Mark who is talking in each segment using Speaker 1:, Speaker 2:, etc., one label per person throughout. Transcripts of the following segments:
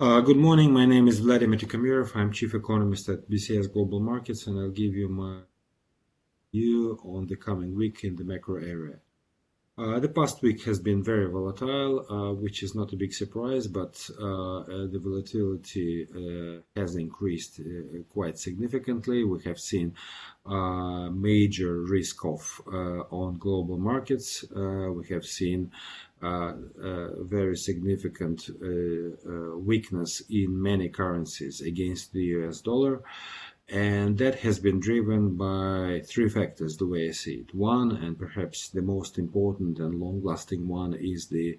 Speaker 1: Good morning. My name is Vladimir Tikhomirov. I'm chief economist at BCS Global Markets, and I'll give you my view on the coming week in the macro area. The past week has been very volatile, which is not a big surprise, but the volatility has increased quite significantly. We have seen major risk off on global markets. We have seen very significant weakness in many currencies against the US dollar. And that has been driven by three factors, the way I see it. One, and perhaps the most important and long-lasting one, is the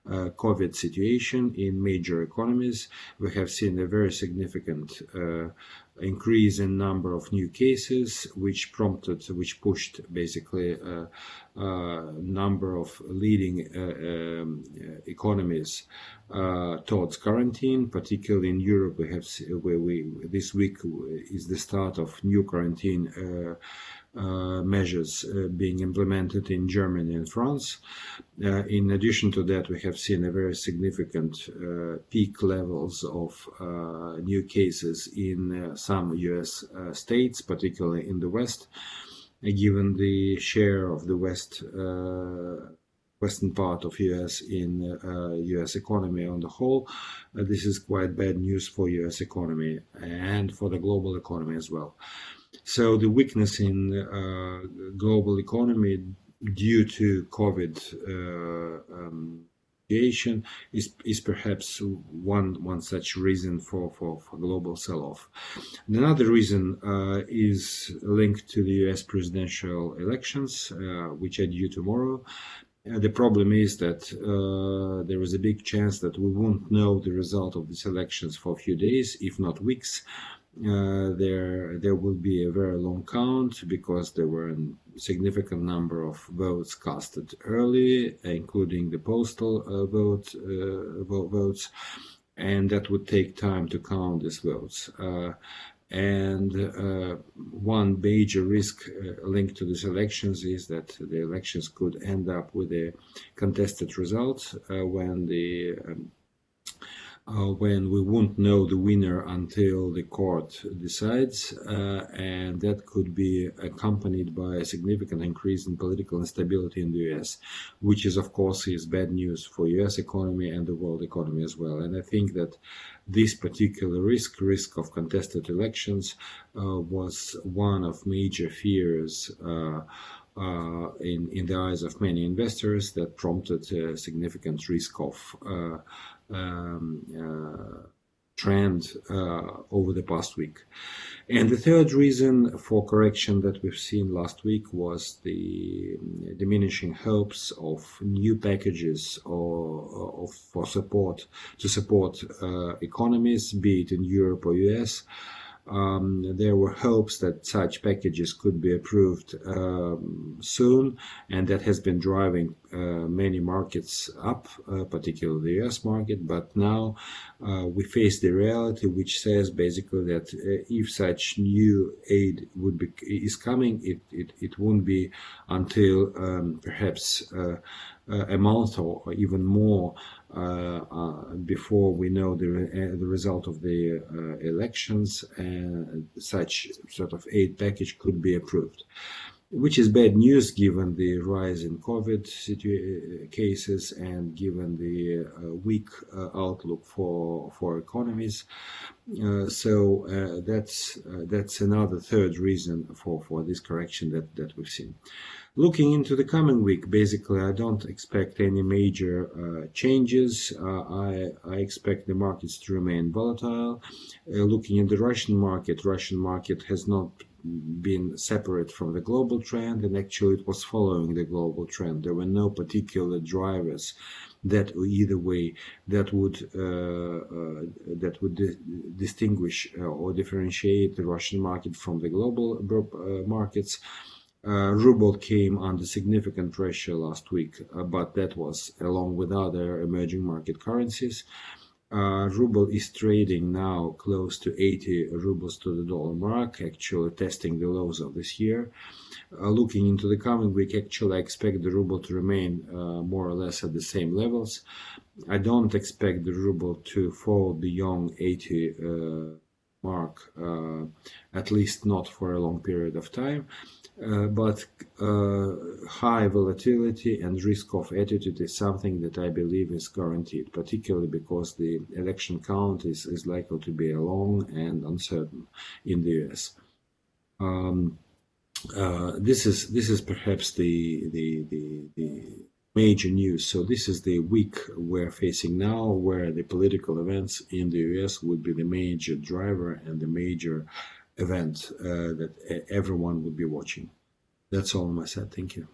Speaker 1: COVID situation in major economies. We have seen a very significant increase in number of new cases, which pushed basically a number of leading economies towards quarantine. Particularly in Europe, this week is the start of new quarantine measures being implemented in Germany and France. In addition to that, we have seen a very significant peak levels of new cases in some US states, particularly in the West, given the share of the western part of US in US economy on the whole. This is quite bad news for US economy and for the global economy as well. So the weakness in global economy due to COVID situation is perhaps one such reason for global sell-off. Another reason is linked to the US presidential elections, which are due tomorrow. The problem is that there is a big chance that we won't know the result of these elections for a few days, if not weeks. There will be a very long count because there were a significant number of votes casted early, including the postal votes, and that would take time to count these votes. And one major risk linked to these elections is that the elections could end up with a contested result when we won't know the winner until the court decides, and that could be accompanied by a significant increase in political instability in the US, which is, of course, is bad news for US economy and the world economy as well. And I think that this particular risk of contested elections, was one of major fears in the eyes of many investors that prompted a significant risk of trend over the past week. And the third reason for correction that we've seen last week was the diminishing hopes of new packages for support economies, be it in Europe or US. There were hopes that such packages could be approved soon, and that has been driving many markets up, particularly the US market. But now we face the reality, which says basically that if such new aid is coming, it won't be until perhaps a month or even more before we know the result of the elections, and such sort of aid package could be approved, which is bad news given the rise in COVID cases and given the weak outlook for economies. So that's another third reason for this correction that we've seen. Looking into the coming week, basically, I don't expect any major changes. I expect the markets to remain volatile. Looking at the Russian market has not been separate from the global trend, and actually it was following the global trend. There were no particular drivers that either way that would distinguish or differentiate the Russian market from the global markets. Ruble came under significant pressure last week, but that was along with other emerging market currencies. Ruble is trading now close to 80 rubles to the dollar mark, actually testing the lows of this year. Looking into the coming week, actually, I expect the ruble to remain more or less at the same levels. I don't expect the ruble to fall beyond 80 mark, at least not for a long period of time. But high volatility and risk of attitude is something that I believe is guaranteed, particularly because the election count is likely to be long and uncertain in the US. This is perhaps the major news. So this is the week we're facing now, where the political events in the US would be the major driver and the major event that everyone would be watching. That's all on my side. Thank you.